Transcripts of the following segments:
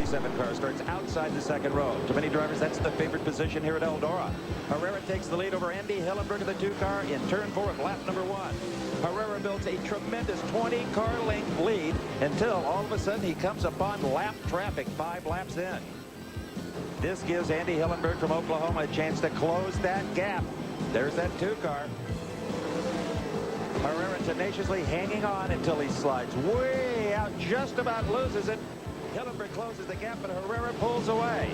27 car starts outside the second row. To many drivers, that's the favorite position here at Eldora. Herrera takes the lead over Andy Hillenberg of the 2 car in turn 4 of lap number 1. Herrera builds a tremendous 20-car length lead until all of a sudden he comes upon lap traffic 5 laps in. This gives Andy Hillenberg from Oklahoma a chance to close that gap. There's that 2 car. Herrera tenaciously hanging on until he slides way out, just about loses it. Hillenberg closes the gap, but Herrera pulls away.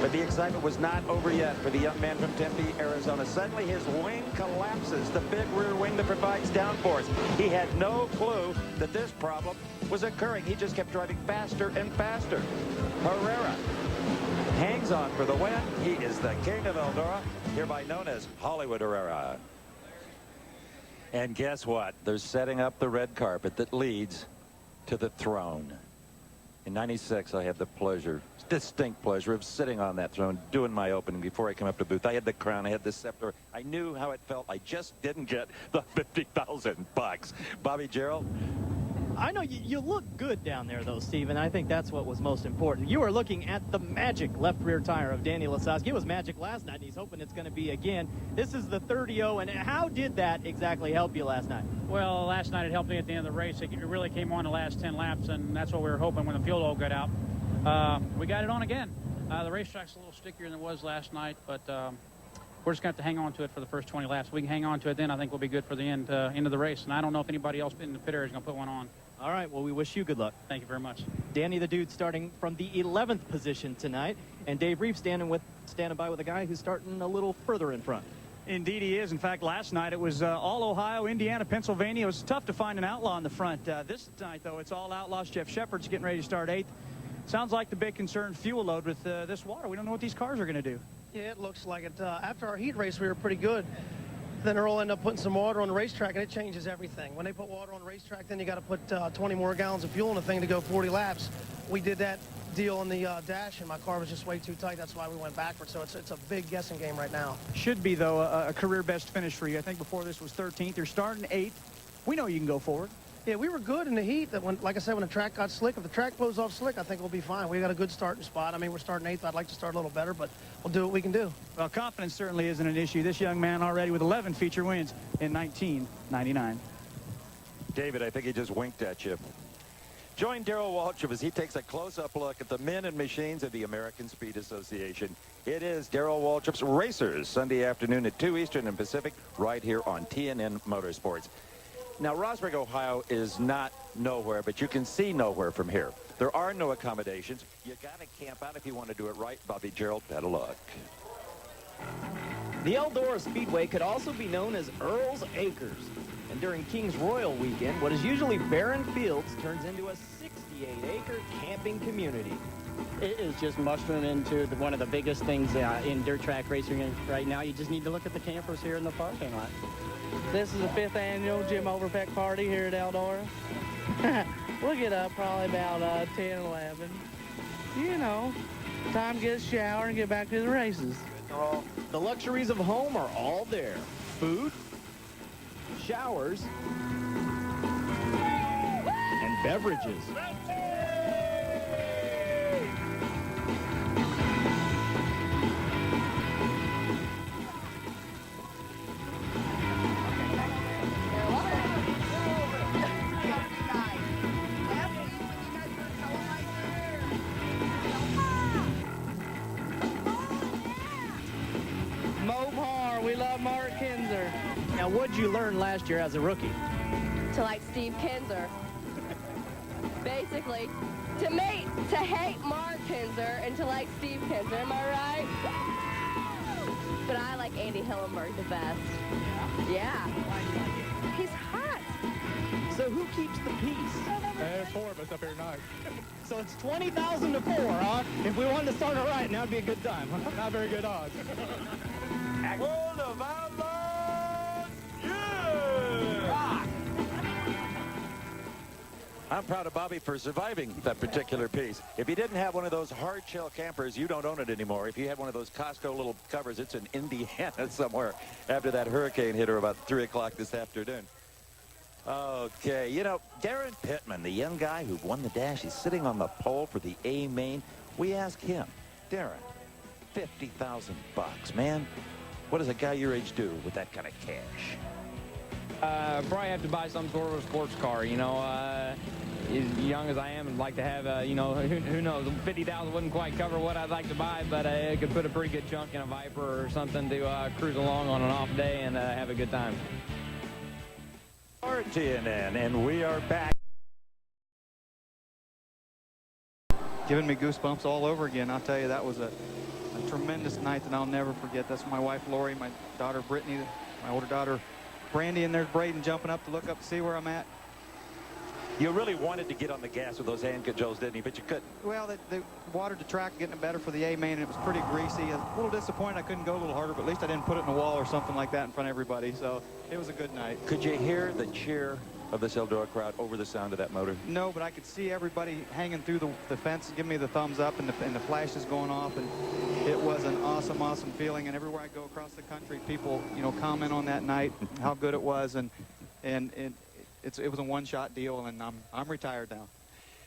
But the excitement was not over yet for the young man from Tempe, Arizona. Suddenly his wing collapses, the big rear wing that provides downforce. He had no clue that this problem was occurring. He just kept driving faster and faster. Herrera hangs on for the win. He is the king of Eldora, hereby known as Hollywood Herrera. And guess what? They're setting up the red carpet that leads to the throne. In '96, I had the pleasure, distinct pleasure, of sitting on that throne, doing my opening before I come up to booth. I had the crown, I had the scepter. I knew how it felt. I just didn't get the $50,000. Bobby Gerald? I know you look good down there, though, Steve, and I think that's what was most important. You are looking at the magic left rear tire of Danny Lasowski. It was magic last night, and he's hoping it's going to be again. This is the 30-0, and how did that exactly help you last night? Well, last night it helped me at the end of the race. It really came on the last 10 laps, and that's what we were hoping when the fuel oil got out. We got it on again. The racetrack's a little stickier than it was last night, but we're just going to have to hang on to it for the first 20 laps. If we can hang on to it then, I think we'll be good for the end of the race, and I don't know if anybody else in the pit area is going to put one on. All right, well, we wish you good luck. Thank you very much. Danny the Dude starting from the 11th position tonight, and Dave Reeves standing by with a guy who's starting a little further in front. Indeed he is. In fact, last night it was all Ohio, Indiana, Pennsylvania. It was tough to find an outlaw in the front. This night, though, it's all Outlaws. Jeff Shepard's getting ready to start 8th. Sounds like the big concern, fuel load with this water. We don't know what these cars are going to do. Yeah, it looks like it. After our heat race, we were pretty good. Then Earl ended up putting some water on the racetrack, and it changes everything. When they put water on the racetrack, then you got to put 20 more gallons of fuel in the thing to go 40 laps. We did that deal on the dash, and my car was just way too tight. That's why we went backwards. So it's a big guessing game right now. Should be, though, a career best finish for you. I think before this was 13th. You're starting 8th. We know you can go forward. Yeah, we were good in the heat. That when, like I said, when the track got slick, if the track blows off slick, I think we'll be fine. We got a good starting spot. I mean, we're starting 8th. I'd like to start a little better, but we'll do what we can do. Well, confidence certainly isn't an issue. This young man already with 11 feature wins in 1999. David, I think he just winked at you. Join Darrell Waltrip as he takes a close-up look at the men and machines of the American Speed Association. It is Darrell Waltrip's Racers, Sunday afternoon at 2 Eastern and Pacific, right here on TNN Motorsports. Now, Rosberg, Ohio is not nowhere, but you can see nowhere from here. There are no accommodations. You got to camp out if you want to do it right. Bobby Gerald, better luck. The Eldora Speedway could also be known as Earl's Acres. And during King's Royal weekend, what is usually barren fields turns into a 68-acre camping community. It is just mushrooming into one of the biggest things in dirt track racing right now. You just need to look at the campers here in the parking lot. This is the 5th annual Jim Overpeck party here at Eldora. We'll get up probably about 10, 11. You know, time to get a shower and get back to the races. The luxuries of home are all there. Food, showers, and beverages. We love Mark Kinzer. Now, what did you learn last year as a rookie? To like Steve Kinzer. Basically, to hate Mark Kinzer and to like Steve Kinzer, am I right? But I like Andy Hillenberg the best. Yeah. He's hot. So who keeps the peace? There's 4 of us up here tonight. So it's 20,000 to 4, huh? If we wanted to start it right, now would be a good time. Not very good odds. World of Outlaws, yeah! I'm proud of Bobby for surviving that particular piece. If you didn't have one of those hard shell campers, you don't own it anymore. If you had one of those Costco little covers, it's in Indiana somewhere after that hurricane hit her about 3 o'clock this afternoon. Okay, you know, Darren Pittman, the young guy who won the dash, he's sitting on the pole for the A main. We asked him, Darren, $50,000 bucks, man. What does a guy your age do with that kind of cash? Probably have to buy some sort of a sports car, you know. As young as I am, I'd like to have, you know, who knows, $50,000 wouldn't quite cover what I'd like to buy, but I could put a pretty good chunk in a Viper or something to cruise along on an off day and have a good time. TNN, and we are back. Giving me goosebumps all over again. I'll tell you, that was a tremendous night that I'll never forget. That's my wife, Lori, my daughter, Brittany, my older daughter, Brandy, and there's Braden jumping up to look up to see where I'm at. You really wanted to get on the gas with those hand controls, didn't you? But you couldn't. Well, they watered the track, getting it better for the A main, and it was pretty greasy. I was a little disappointed I couldn't go a little harder, but at least I didn't put it in a wall or something like that in front of everybody. So it was a good night. Could you hear the cheer of this Eldora crowd over the sound of that motor? No, but I could see everybody hanging through the fence, giving me the thumbs up, and the flashes going off, and it was an awesome, awesome feeling. And everywhere I go across the country, people, you know, comment on that night, how good it was, and it was a one-shot deal, and I'm retired now.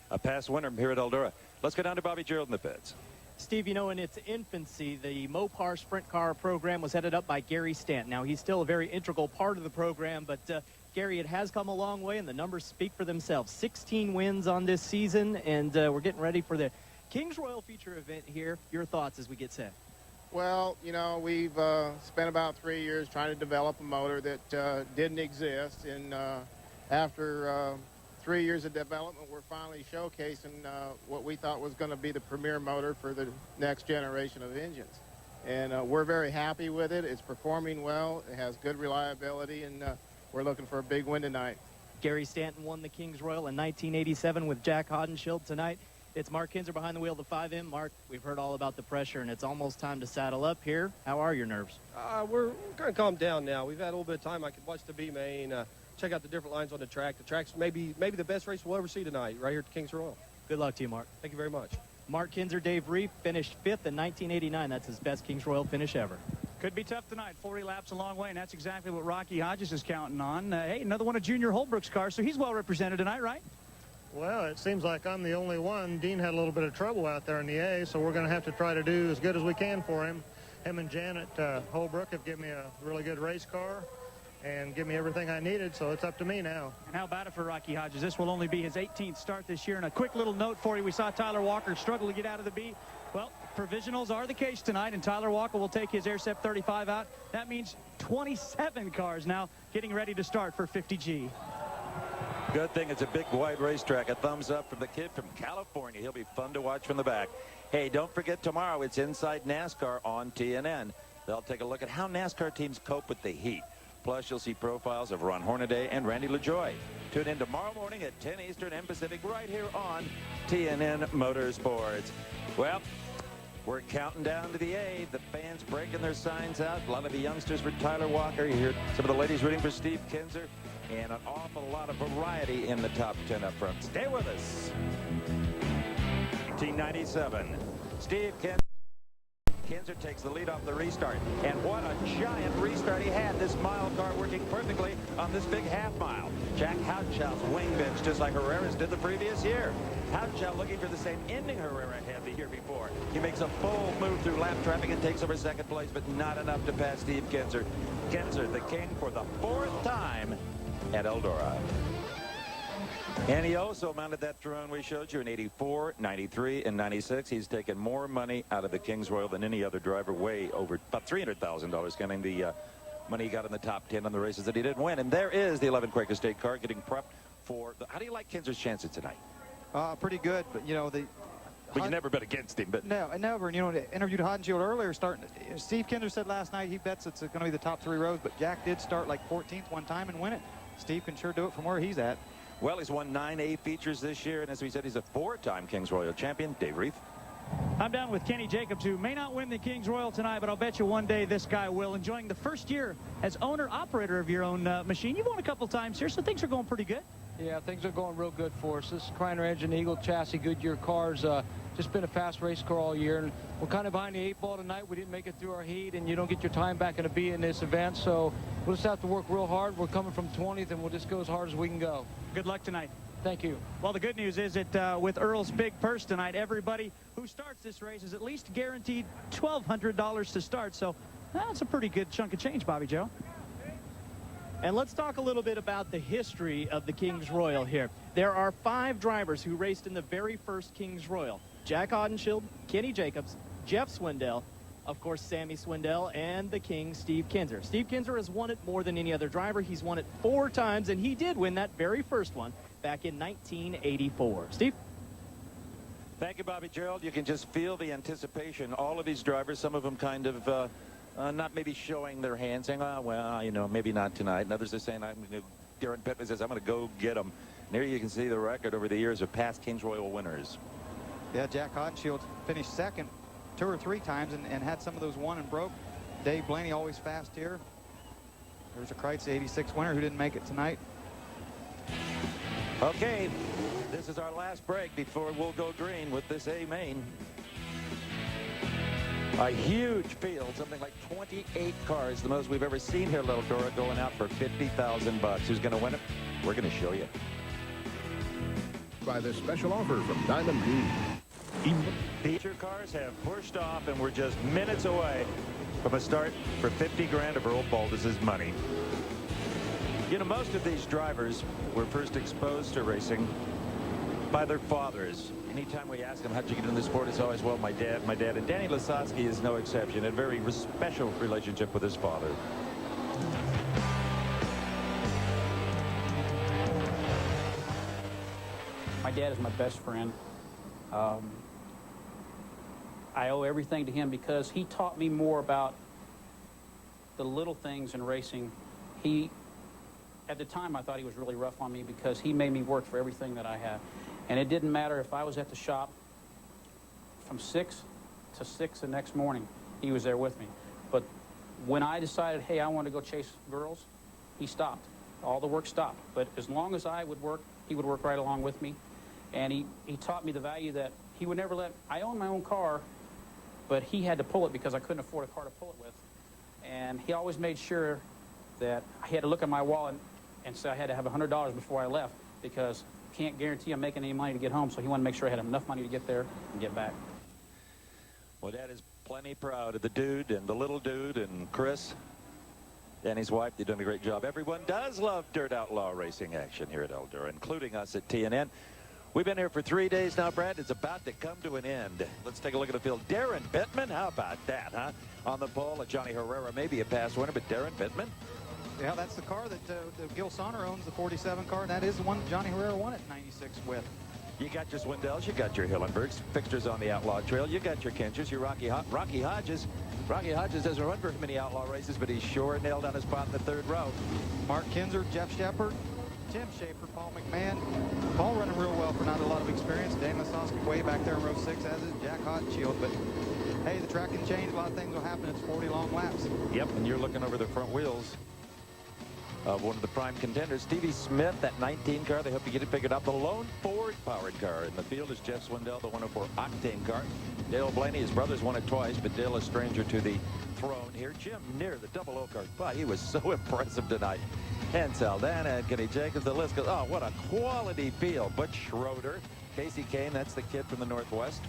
A past winner here at Eldora. Let's go down to Bobby Gerald in the pits. Steve, you know, in its infancy, the Mopar Sprint Car program was headed up by Gary Stanton. Now, he's still a very integral part of the program, but Gary, it has come a long way, and the numbers speak for themselves. 16 wins on this season, and we're getting ready for the Kings Royal Feature event here. Your thoughts as we get set? Well, you know, we've spent about 3 years trying to develop a motor that didn't exist, and after 3 years of development, we're finally showcasing what we thought was going to be the premier motor for the next generation of engines. And we're very happy with it. It's performing well. It has good reliability, and we're looking for a big win tonight. Gary Stanton won the Kings Royal in 1987 with Jack Hodenschild. Tonight, it's Mark Kinzer behind the wheel of the 5M. Mark, we've heard all about the pressure, and it's almost time to saddle up here. How are your nerves? We're kind of calmed down now. We've had a little bit of time. I could watch the B main, check out the different lines on the track. The track's maybe the best race we'll ever see tonight, right here at the Kings Royal. Good luck to you, Mark. Thank you very much. Mark Kinzer, Dave Reef finished 5th in 1989. That's his best Kings Royal finish ever. Could be tough tonight. 40 laps a long way, and that's exactly what Rocky Hodges is counting on. Hey, another one of Junior Holbrook's cars, so he's well represented tonight, right? Well, it seems like I'm the only one. Dean had a little bit of trouble out there in the A, so we're going to have to try to do as good as we can for him. Him and Janet Holbrook have given me a really good race car and give me everything I needed, so it's up to me now. And how about it for Rocky Hodges? This will only be his 18th start this year. And a quick little note for you, we saw Tyler Walker struggle to get out of the B. Well, provisionals are the case tonight, and Tyler Walker will take his Aircept 35 out. That means 27 cars now getting ready to start for 50G. Good thing it's a big, wide racetrack. A thumbs up from the kid from California. He'll be fun to watch from the back. Hey, don't forget tomorrow it's Inside NASCAR on TNN. They'll take a look at how NASCAR teams cope with the heat. Plus, you'll see profiles of Ron Hornaday and Randy LaJoie. Tune in tomorrow morning at 10 Eastern and Pacific right here on TNN Motorsports. Well, we're counting down to the A. The fans breaking their signs out. A lot of the youngsters for Tyler Walker. You hear some of the ladies rooting for Steve Kinzer. And an awful lot of variety in the top 10 up front. Stay with us. 1997. Steve Kinzer takes the lead off the restart. And what a giant restart he had. This mile car working perfectly on this big half mile. Jack Houtschild's wing bench, just like Herrera's did the previous year. Houtschild looking for the same ending Herrera had the year before. He makes a full move through lap traffic and takes over second place, but not enough to pass Steve Kinzer. Kinzer, the king for the 4th time at Eldora. And he also mounted that throne we showed you in 84, 93, and 96. He's taken more money out of the Kings Royal than any other driver, way over about $300,000, counting the money he got in the top 10 on the races that he didn't win. And there is the 11 Quaker State car getting prepped for the, how do you like Kinzer's chances tonight? Pretty good, but you know, but you never bet against him. But no, I never. And you know, I interviewed Hodenschild earlier. Steve Kinzer said last night he bets it's going to be the top 3 rows, but Jack did start like 14th one time and win it. Steve can sure do it from where he's at. Well, he's won 9 A features this year, and as we said, he's a 4-time Kings Royal champion. Dave Reef. I'm down with Kenny Jacobs, who may not win the Kings Royal tonight, but I'll bet you one day this guy will. Enjoying the first year as owner-operator of your own machine. You've won a couple times here, so things are going pretty good. Yeah, things are going real good for us. This Kreiner engine, Eagle chassis, Goodyear cars, just been a fast race car all year. And we're kind of behind the 8 ball tonight. We didn't make it through our heat, and you don't get your time back in a B in this event. So we'll just have to work real hard. We're coming from 20th, and we'll just go as hard as we can go. Good luck tonight. Thank you. Well, the good news is that with Earl's big purse tonight, everybody who starts this race is at least guaranteed $1,200 to start. So that's a pretty good chunk of change, Bobby Joe. And let's talk a little bit about the history of the King's Royal here. There are 5 drivers who raced in the very first King's Royal. Jack Audenshield, Kenny Jacobs, Jeff Swindell, of course, Sammy Swindell, and the King, Steve Kinser. Steve Kinser has won it more than any other driver. He's won it 4 times, and he did win that very first one back in 1984. Steve? Thank you, Bobby Gerald. You can just feel the anticipation. All of these drivers, some of them kind of not maybe showing their hands, saying, oh, well, you know, maybe not tonight. And others are saying, Darren Pittman says, I'm going to go get them. And here you can see the record over the years of past King's Royal winners. Yeah, Jack Hodenshield finished second 2 or 3 times and had some of those won and broke. Dave Blaney always fast here. There's a Kreitz 86 winner who didn't make it tonight. Okay, this is our last break before we'll go green with this A main. A huge field, something like 28 cars, the most we've ever seen here at Eldora, going out for $50,000. Who's going to win it? We're going to show you. By this special offer from Diamond D. Feature cars have pushed off, and we're just minutes away from a start for 50 grand of Earl Baldus's money. You know, most of these drivers were first exposed to racing by their fathers. Anytime we ask them, how'd you get into the sport, it's always, well, my dad. And Danny Lasowski is no exception. A very special relationship with his father. My dad is my best friend. I owe everything to him because he taught me more about the little things in racing. At the time, I thought he was really rough on me because he made me work for everything that I had. And it didn't matter if I was at the shop from 6 to 6 the next morning, he was there with me. But when I decided, hey, I want to go chase girls, he stopped. All the work stopped. But as long as I would work, he would work right along with me. And he taught me the value that he would never let. I own my own car, but he had to pull it because I couldn't afford a car to pull it with. And he always made sure that I had to look at my wallet and say I had to have $100 before I left because I can't guarantee I'm making any money to get home. So he wanted to make sure I had enough money to get there and get back. Well, Dad is plenty proud of the dude and the little dude and Chris and his wife. They've done a great job. Everyone does love Dirt Outlaw racing action here at Eldora, including us at TNN. We've been here for 3 days now, Brad. It's about to come to an end. Let's take a look at the field. Darren Pittman, how about that, huh? On the pole, Johnny Herrera, maybe a past winner, but Darren Pittman. Yeah, that's the car that Gil Sonner owns, the 47 car, and that is the one that Johnny Herrera won at 96 with. You got your Swindells, you got your Hillenbergs, fixtures on the Outlaw Trail, you got your Kinchers, your Rocky Hodges. Rocky Hodges doesn't run very many Outlaw races, but he's sure nailed down his spot in the 3rd row. Mark Kinser, Jeff Shepard, Tim Schaefer, Paul McMahon. Paul running real well for not a lot of experience. Dan Lasowski way back there in row 6, as is Jack Hodenshield. But hey, the track can change. A lot of things will happen. It's 40 long laps. Yep, and you're looking over the front wheels of one of the prime contenders, Stevie Smith, that 19 car. They hope to get it figured out. The lone Ford-powered car in the field is Jeff Swindell, the 104 Octane car. Dale Blaney, his brother's won it twice, but Dale a stranger to the throne here. Jim Neer, the 00 car. Wow, he was so impressive tonight. And Saldana and Kenny Jacobs, the list goes. Oh, what a quality field. Butch Schroeder, Casey Kane, that's the kid from the Northwest.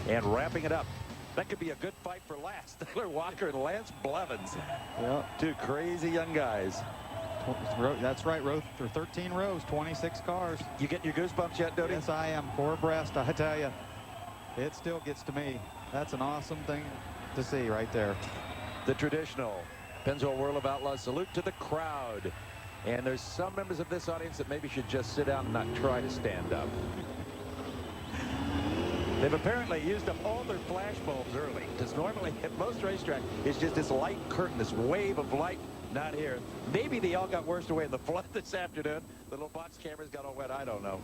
And wrapping it up, that could be a good fight for last. Taylor Walker and Lance Blevins. Yeah. 2 crazy young guys. That's right, row 13 rows, 26 cars. You getting your goosebumps yet, Doty? Yes, I am. 4 abreast, I tell you. It still gets to me. That's an awesome thing to see right there. The traditional Pennzoil World of Outlaws salute to the crowd. And there's some members of this audience that maybe should just sit down and not try to stand up. They've apparently used up all their flash bulbs early, because normally at most racetracks it's just this light curtain, this wave of light. Not here. Maybe they all got worse away in the flood this afternoon. The little box cameras got all wet. I don't know.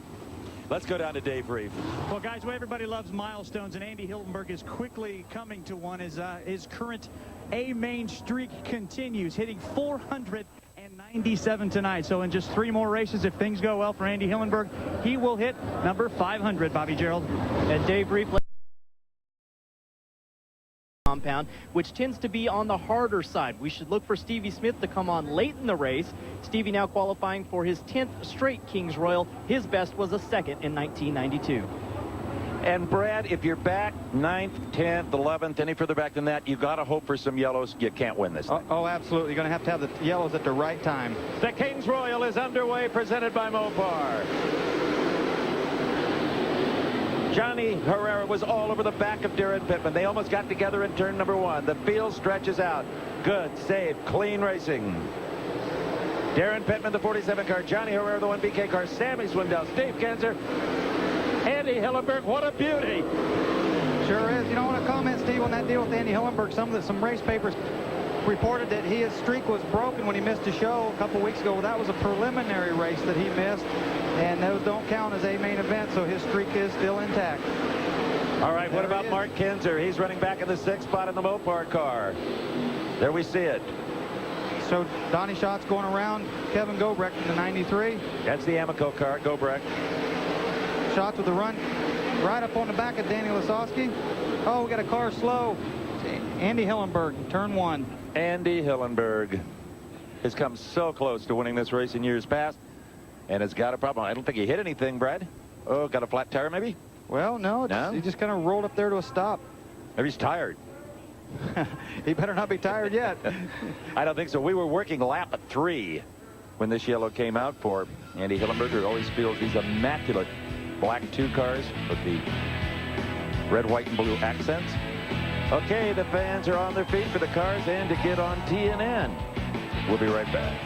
Let's go down to Dave Reeve. Well, guys, everybody loves milestones, and Andy Hildenberg is quickly coming to one as his current A main streak continues, hitting 490 97 tonight. So in just 3 more races, if things go well for Andy Hillenberg, he will hit number 500, Bobby Gerald. And Dave briefly compound, which tends to be on the harder side. We should look for Stevie Smith to come on late in the race. Stevie now qualifying for his 10th straight Kings Royal. His best was a second in 1992. And Brad, if you're back 9th, 10th, 11th, any further back than that, you got to hope for some yellows. You can't win this thing. Oh, absolutely. You're going to have the yellows at the right time. The Kings Royal is underway, presented by Mopar. Johnny Herrera was all over the back of Darren Pittman. They almost got together in turn number 1. The field stretches out. Good, safe, clean racing. Darren Pittman, the 47 car. Johnny Herrera, the 1BK car. Sammy Swindell, Steve Kinzer, Andy Hillenberg. What a beauty. Sure is. You know, I want to comment, Steve, on that deal with Andy Hillenberg. Some race papers reported that his streak was broken when he missed a show a couple weeks ago. Well, that was a preliminary race that he missed, and those don't count as a main event, so his streak is still intact. All right, what about Mark Kinzer? He's running back in the 6th spot in the Mopar car. There we see it. So Donnie Schatz's going around Kevin Gobrecht in the 93. That's the Amico car, Gobrecht. Schatz with the run right up on the back of Danny Lasowski. Oh, we got a car slow. Andy Hillenberg, turn 1. Andy Hillenberg has come so close to winning this race in years past and has got a problem. I don't think he hit anything, Brad. Oh, got a flat tire maybe? Well, no. He just kind of rolled up there to a stop. Maybe he's tired. He better not be tired yet. I don't think so. We were working lap 3 when this yellow came out for Andy Hillenberg, who always feels these immaculate black 2 cars with the red, white, and blue accents. Okay, the fans are on their feet for the cars and to get on TNN. We'll be right back.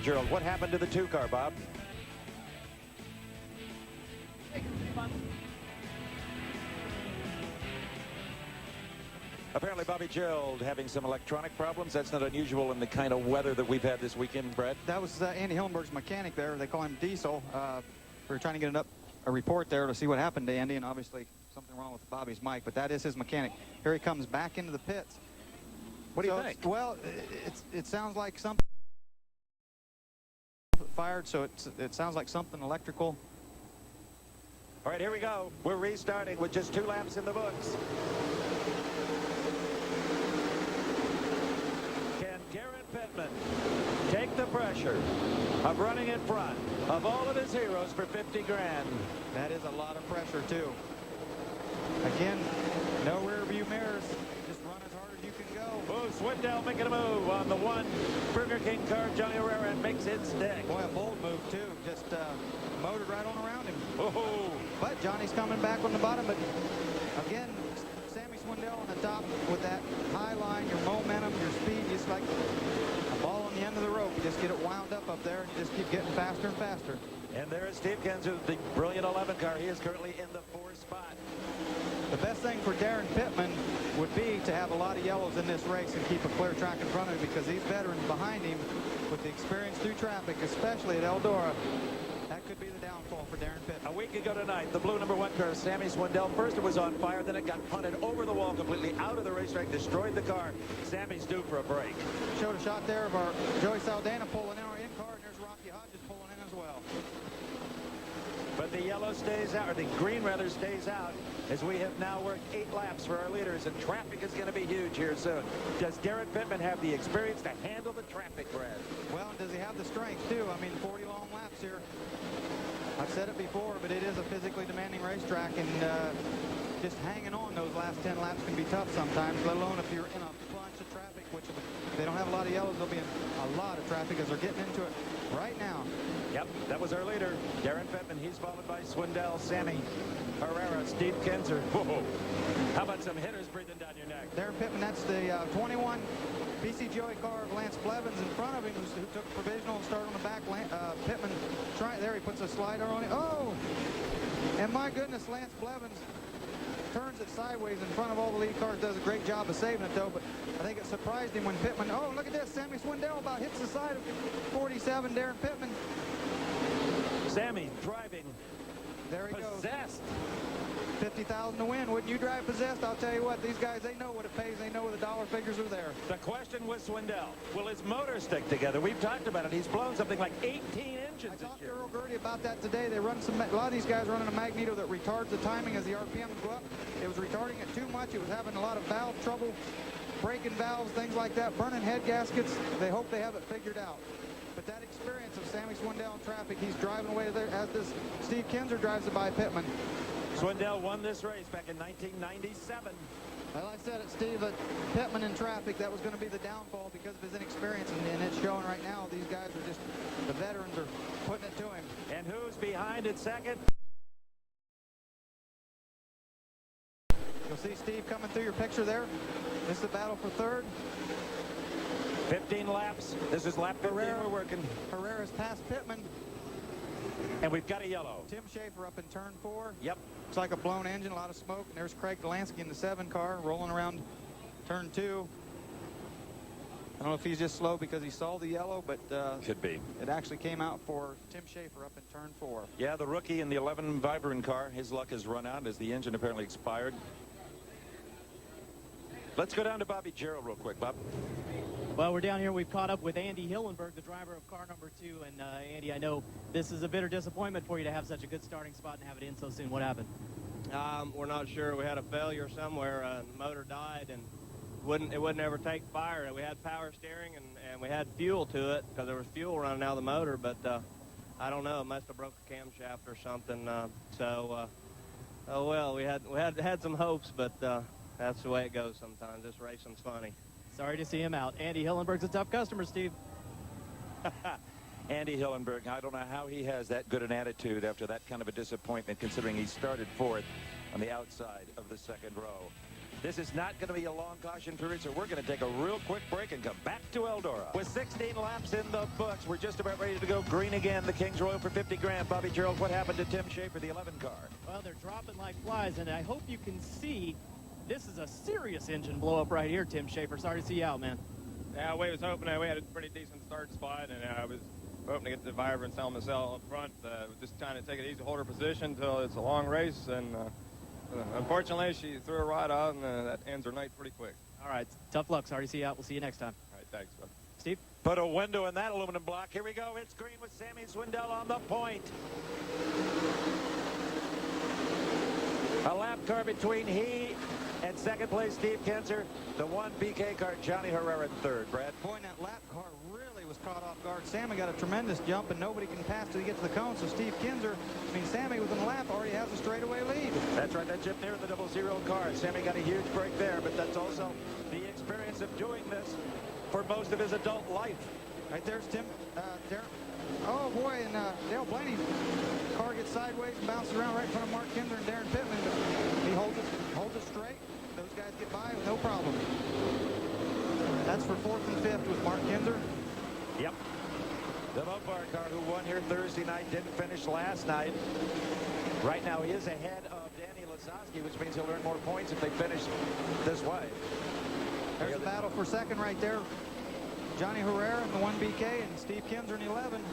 Gerald, what happened to the 2 car, Bob? Apparently, Bobby Gerald having some electronic problems. That's not unusual in the kind of weather that we've had this weekend, Brad. That was Andy Hillenberg's mechanic there. They call him Diesel. We were trying to get a report there to see what happened to Andy, and obviously something wrong with Bobby's mic, but that is his mechanic. Here he comes back into the pits. What do you think? Well, it sounds like something fired, so it sounds like something electrical. All right, here we go. We're restarting with just 2 laps in the books. Can Darren Pittman take the pressure of running in front of all of his heroes for 50 grand? That is a lot of pressure, too. Again, no rear view mirrors. Just run as hard as you can go. Oh, Swindell making a move on the 1 Burger King car, Johnny Herrera, and makes it stick. Boy, a bold move, too. Just motored right on around him. Oh. But Johnny's coming back on the bottom. But again, Sammy Swindell on the top with that high line, your momentum, your speed, just like a ball on the end of the rope. You just get it wound up there and you just keep getting faster and faster. And there is Steve Kinzer, the brilliant 11 car. He is currently in the 4th spot. The best thing for Darren Pittman would be to have a lot of yellows in this race and keep a clear track in front of him, because these veterans behind him, with the experience through traffic, especially at Eldora, that could be the downfall for Darren Pittman. A week ago tonight, the blue number 1 car, Sammy Swindell, first it was on fire, then it got punted over the wall completely out of the racetrack, destroyed the car. Sammy's due for a break. Showed a shot there of our Joey Saldana pulling in our in-car, and there's Rocky Hodges pulling in as well. But the yellow stays out, or the green rather stays out, as we have now worked 8 laps for our leaders, and traffic is going to be huge here soon. Does Darren Pittman have the experience to handle the traffic, Brad? Well, does he have the strength, too? I mean, 40 long laps here. I've said it before, but it is a physically demanding racetrack, and just hanging on those last 10 laps can be tough sometimes, let alone if you're in a bunch of traffic, which if they don't have a lot of yellows, there'll be a lot of traffic as they're getting into it right now. Yep, that was our leader, Darren Pittman. He's followed by Swindell, Sammy Herrera, Steve Kinzer. Whoa. How about some hitters breathing down your neck? Darren Pittman, that's the 21 PC Joey car of Lance Blevins in front of him, who took a provisional and started on the back. Pittman, there he puts a slider on it. Oh! And my goodness, Lance Blevins turns it sideways in front of all the lead cars, does a great job of saving it, though, but I think it surprised him when Pittman, oh, look at this, Sammy Swindell about hits the side of 47, Darren Pittman. Sammy driving there he possessed. goes. $50,000 to win. Wouldn't you drive possessed? I'll tell you what, these guys, they know what it pays. They know the dollar figures are there. The question with Swindell, will his motor stick together? We've talked about it. He's blown something like 18 engines I talked to Earl Gertie about that today. They run a lot of these guys running a magneto that retards the timing as the RPMs go up. It was retarding it too much. It was having a lot of valve trouble, breaking valves, things like that, burning head gaskets. They hope they have it figured out. But that experience of Sammy Swindell in traffic, he's driving away there as this Steve Kinzer drives it by Pittman. Swindell won this race back in 1997. Well, I said it, Steve, at Pittman in traffic, that was going to be the downfall because of his inexperience, and it's showing right now. These guys are just, the veterans are putting it to him. And who's behind at second? You'll see Steve coming through your picture there. This is the battle for third. 15 laps. This is lap 15 we're working. Herrera's past Pittman. And we've got a yellow. Tim Schaefer up in turn 4. Yep. Looks like a blown engine, a lot of smoke. And there's Craig Delansky in the 7 car rolling around turn 2. I don't know if he's just slow because he saw the yellow, but could be. It actually came out for Tim Schaefer up in turn 4. Yeah, the rookie in the 11 Vibrant car, his luck has run out as the engine apparently expired. Let's go down to Bobby Jarrell real quick, Bob. Well, we're down here. We've caught up with Andy Hillenberg, the driver of car number 2. And, Andy, I know this is a bitter disappointment for you to have such a good starting spot and have it in so soon. What happened? We're not sure. We had a failure somewhere. The motor died, and it wouldn't ever take fire. We had power steering, and we had fuel to it because there was fuel running out of the motor. But I don't know. It must have broke a camshaft or something. Oh, well, we had some hopes, but that's the way it goes sometimes. This racing's funny. Sorry to see him out. Andy Hillenberg's a tough customer, Steve. Andy Hillenberg, I don't know how he has that good an attitude after that kind of a disappointment, considering he started 4th on the outside of the 2nd row. This is not going to be a long caution period, so we're going to take a real quick break and come back to Eldora. With 16 laps in the books, we're just about ready to go green again. The Kings Royal for 50 grand. Bobby Jarrell, what happened to Tim Schaefer, the 11 car? Well, they're dropping like flies, and I hope you can see this is a serious engine blow up right here, Tim Schaefer. Sorry to see you out, man. Yeah, we was hoping we had a pretty decent start spot, and I was hoping to get the Vibrant Selma cell up front. Just trying to take it easy, hold her position until it's a long race, and unfortunately, she threw a rod out, and that ends her night pretty quick. All right, tough luck. Sorry to see you out. We'll see you next time. All right, thanks, bud. Steve? Put a window in that aluminum block. Here we go. It's green with Sammy Swindell on the point. A lap car between he and second place Steve Kinzer. The 1 BK car, Johnny Herrera in 3rd. Brad? Boy, and that lap car really was caught off guard. Sammy got a tremendous jump, and nobody can pass till he gets to the cone. So Steve Kinzer, Sammy within the lap already has a straightaway lead. That's right. That chip near the 00 car. Sammy got a huge break there, but that's also the experience of doing this for most of his adult life. Right there's Tim, Darren. Oh, boy, and Dale Blaney's car gets sideways and bounces around right in front of Mark Kinzer and Darren Pittman, but he holds it straight. Those guys get by with no problem. That's for 4th and 5th with Mark Kinzer. Yep. The Mopar car who won here Thursday night didn't finish last night. Right now he is ahead of Danny Lasowski, which means he'll earn more points if they finish this way. There's a battle for 2nd right there. Johnny Herrera in the 1 BK and Steve Kinzer in the 11.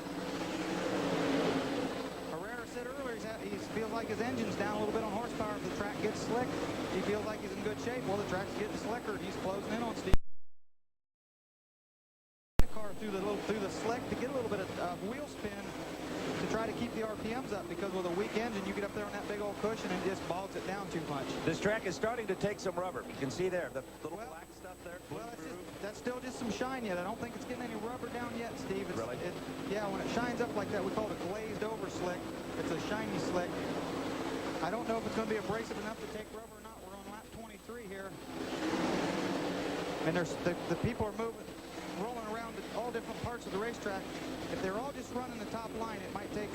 Herrera said earlier he feels like his engine's down a little bit on horsepower. If the track gets slick, he feels like he's in good shape. Well, the track's getting slicker, and he's closing in on Steve. The car through the slick to get a little bit of wheel spin to try to keep the RPMs up, because with a weak engine, you get up there on that big old cushion and just bogs it down too much. This track is starting to take some rubber. You can see there, the little black stuff there. Well, that's still just some shine yet. I don't think it's getting any rubber down yet, Steve. Really? Yeah, when it shines up like that, we call it a glazed over slick. It's a shiny slick. I don't know if it's going to be abrasive enough to take rubber or not. We're on lap 23 here. And there's the people are rolling around at all different parts of the racetrack. If they're all just running the top line, it might take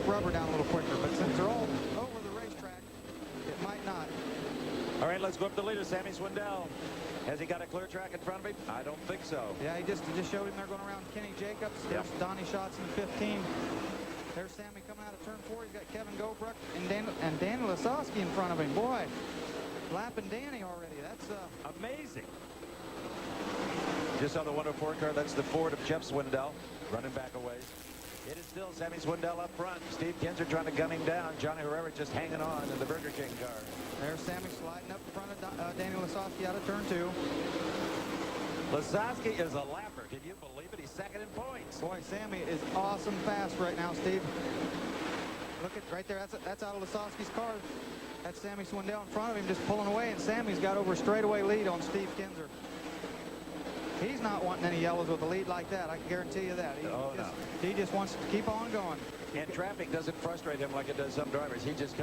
rubber down a little quicker. But since they're all over the racetrack, it might not. All right, let's go up to leader, Sammy Swindell. Has he got a clear track in front of him? I don't think so. Yeah, he just showed him they're going around Kenny Jacobs. There's Donnie Schatz in the 15. There's Sammy coming out of turn 4. He's got Kevin Gobruck and Danny Lasowski in front of him. Boy, lapping Danny already. That's amazing. Just saw the 104 car. That's the Ford of Jeff Swindell running back a ways. It is still Sammy Swindell up front. Steve Kinser trying to gun him down. Johnny Herrera just hanging on in the Burger King car. There's Sammy sliding up in front of Daniel Lasowski out of turn 2. Lasowski is a lapper. Can you believe it? He's second in points. Boy, Sammy is awesome fast right now, Steve. Look at right there. That's out of Lasowski's car. That's Sammy Swindell in front of him just pulling away, and Sammy's got over a straightaway lead on Steve Kinser. He's not wanting any yellows with a lead like that. I can guarantee you that. He just wants to keep on going. And traffic doesn't frustrate him like it does some drivers. He just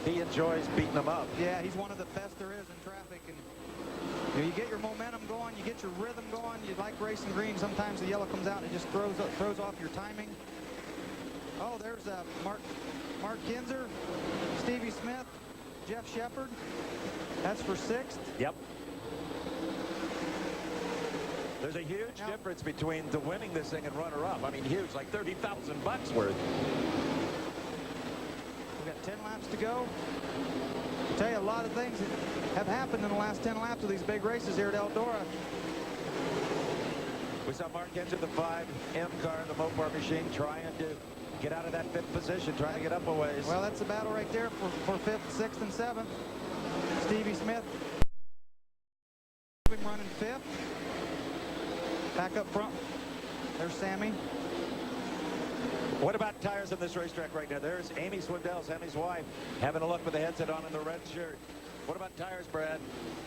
he enjoys beating them up. Yeah, he's one of the best there is in traffic. And you get your momentum going, you get your rhythm going. You like racing green. Sometimes the yellow comes out and it just throws off your timing. Oh, there's Mark Kinser, Stevie Smith, Jeff Shepard. That's for 6th. Yep. There's a huge difference between the winning this thing and runner-up. I mean, huge, like $30,000 worth. We've got 10 laps to go. I'll tell you, a lot of things have happened in the last 10 laps of these big races here at Eldora. We saw Mark Kinser, the 5M car, the Mopar machine, trying to get out of that 5th position, trying to get up a ways. Well, that's the battle right there for 5th, 6th, and 7th. Stevie Smith running 5th. Back up front, there's Sammy. What about tires on this racetrack right now? There's Amy Swindell, Sammy's wife, having a look with the headset on in the red shirt. What about tires, Brad?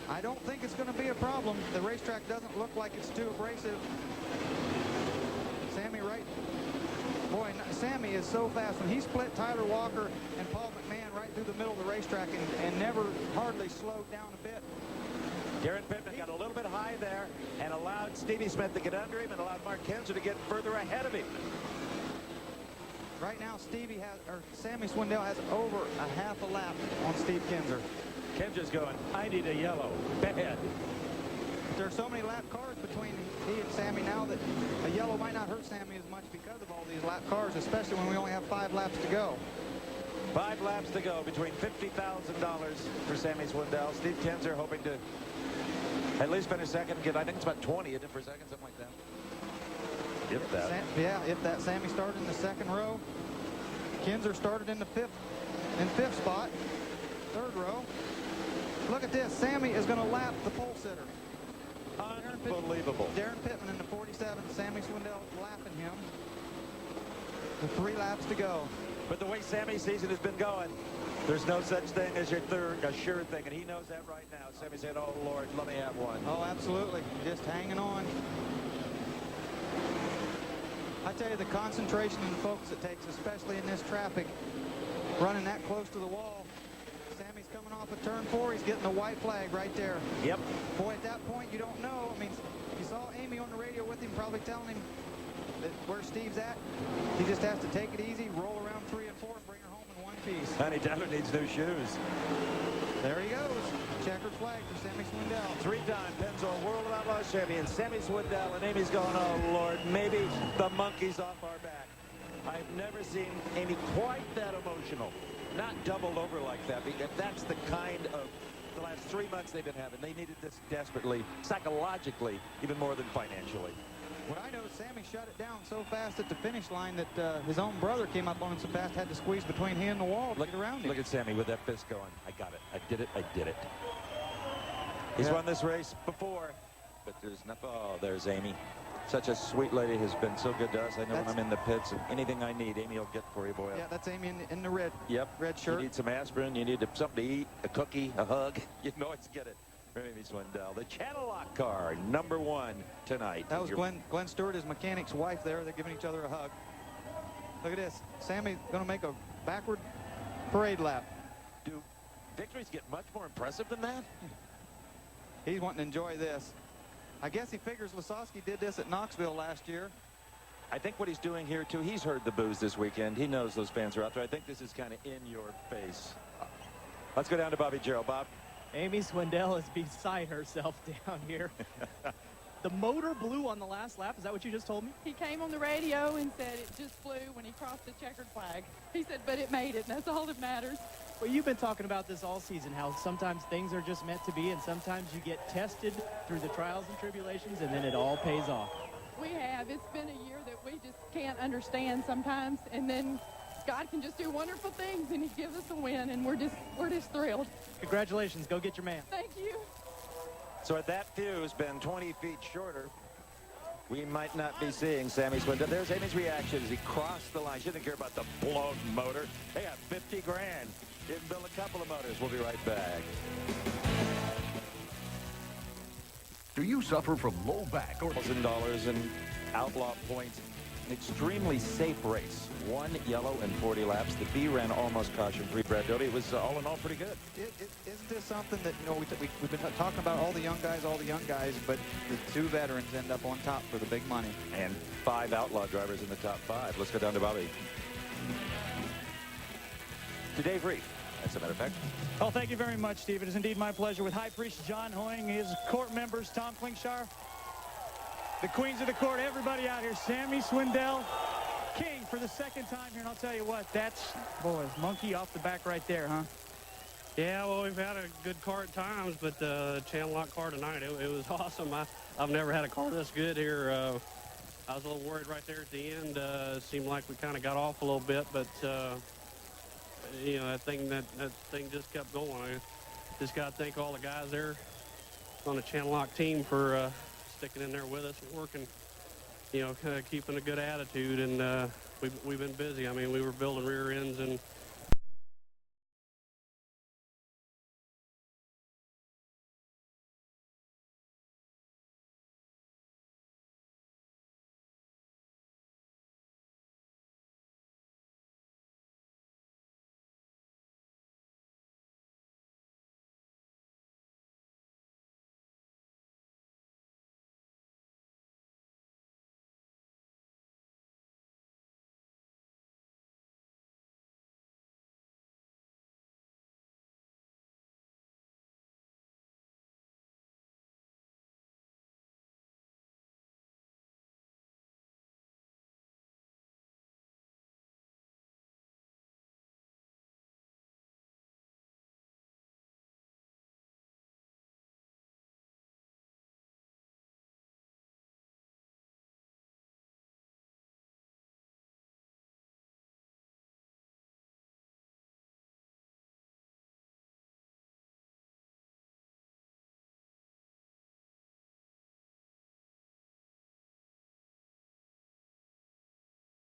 I don't think it's going to be a problem. The racetrack doesn't look like it's too abrasive. Sammy right. Boy, Sammy is so fast. When he split Tyler Walker and Paul McMahon right through the middle of the racetrack and never hardly slowed down a bit. Garrett Pittman got a little bit high there and allowed Stevie Smith to get under him and allowed Mark Kinser to get further ahead of him. Right now, Sammy Swindell has over a half a lap on Steve Kinser. Kinser's going, I need a yellow. Bad. There are so many lap cars between he and Sammy now that a yellow might not hurt Sammy as much because of all these lap cars, especially when we only have 5 laps to go. 5 laps to go between $50,000 for Sammy Swindell. Steve Kinser hoping to at least finish second. Get, I think it's about 20 isn't it, for second, something like that. If that. If that. Sammy started in the 2nd row. Kinser started in the 5th spot. 3rd row. Look at this. Sammy is going to lap the pole sitter. Unbelievable. Darren Pittman in the 47. Sammy Swindell lapping him. With 3 laps to go. But the way Sammy's season has been going, there's no such thing as your a sure thing, and he knows that right now. Sammy said, oh, Lord, let me have one. Oh, absolutely. Just hanging on. I tell you, the concentration and focus it takes, especially in this traffic, running that close to the wall. Sammy's coming off of turn 4. He's getting the white flag right there. Yep. Boy, at that point, you don't know. I mean, you saw Amy on the radio with him, probably telling him that where Steve's at. He just has to take it easy, roll around 3 and 4, bring her home in one piece. Honey Tyler needs new shoes. There he goes. Checkered flag for Sammy Swindell. 3-time Pennzoil World of Outlaws champion Sammy Swindell, and Amy's going, oh, Lord, maybe the monkey's off our back. I've never seen Amy quite that emotional. Not doubled over like that. Because that's the kind of the last 3 months they've been having. They needed this desperately, psychologically, even more than financially. What I know is Sammy shut it down so fast at the finish line that his own brother came up on him so fast, had to squeeze between he and the wall to get around him. Look at Sammy with that fist going, I got it, I did it, I did it. He's won this race before, but there's nothing. Oh, there's Amy. Such a sweet lady, has been so good to us. I know when I'm in the pits, and anything I need, Amy will get for you, boy. Yeah, that's Amy in the red. Yep. Red shirt. You need some aspirin, you need something to eat, a cookie, a hug. You can always get it. Amy Swindell, the Channel Lock car, #1 tonight. That was Glenn Stewart, his mechanic's wife there. They're giving each other a hug. Look at this. Sammy's going to make a backward parade lap. Do victories get much more impressive than that? He's wanting to enjoy this. I guess he figures Lasowski did this at Knoxville last year. I think what he's doing here, too, he's heard the boos this weekend. He knows those fans are out there. I think this is kind of in your face. Let's go down to Bobby Jarrell. Bob? Amy Swindell is beside herself down here. The motor blew on the last lap. Is that what you just told me? He came on the radio and said it just flew when he crossed the checkered flag. He said, but it made it, and that's all that matters. Well, you've been talking about this all season, how sometimes things are just meant to be, and sometimes you get tested through the trials and tribulations, and then it all pays off. We have. It's been a year that we just can't understand sometimes, and then God can just do wonderful things, and He gives us a win, and we're just thrilled. Congratulations. Go get your man. Thank you. So had that fuse been 20 feet shorter, we might not be seeing Sammy Swindell. There's Amy's reaction as he crossed the line. She didn't care about the blown motor. They got 50 grand. Didn't build a couple of motors. We'll be right back. Do you suffer from low back or $1,000 in outlaw points? An extremely safe race. 1 yellow and 40 laps. The B ran almost caution-free. Brad Doty, it was all in all pretty good. Isn't this something that, you know, we've been talking about all the young guys, but the 2 veterans end up on top for the big money. And 5 outlaw drivers in the top 5. Let's go down to Bobby. To Dave Reed, as a matter of fact. Oh, thank you very much, Steve. It is indeed my pleasure with High Priest John Hoying, his court members, Tom Klingshire, the queens of the court, everybody out here. Sammy Swindell, king for the 2nd time here. And I'll tell you what, that's, boy, monkey off the back right there, huh? Yeah, well, we've had a good car at times, but the channel lock car tonight, it was awesome. I've never had a car this good here. I was a little worried right there at the end. It seemed like we kind of got off a little bit, but you know, that thing just kept going. I just got to thank all the guys there on the channel lock team for sticking in there with us and working, you know, keeping a good attitude. And we've been busy. I mean, we were building rear ends and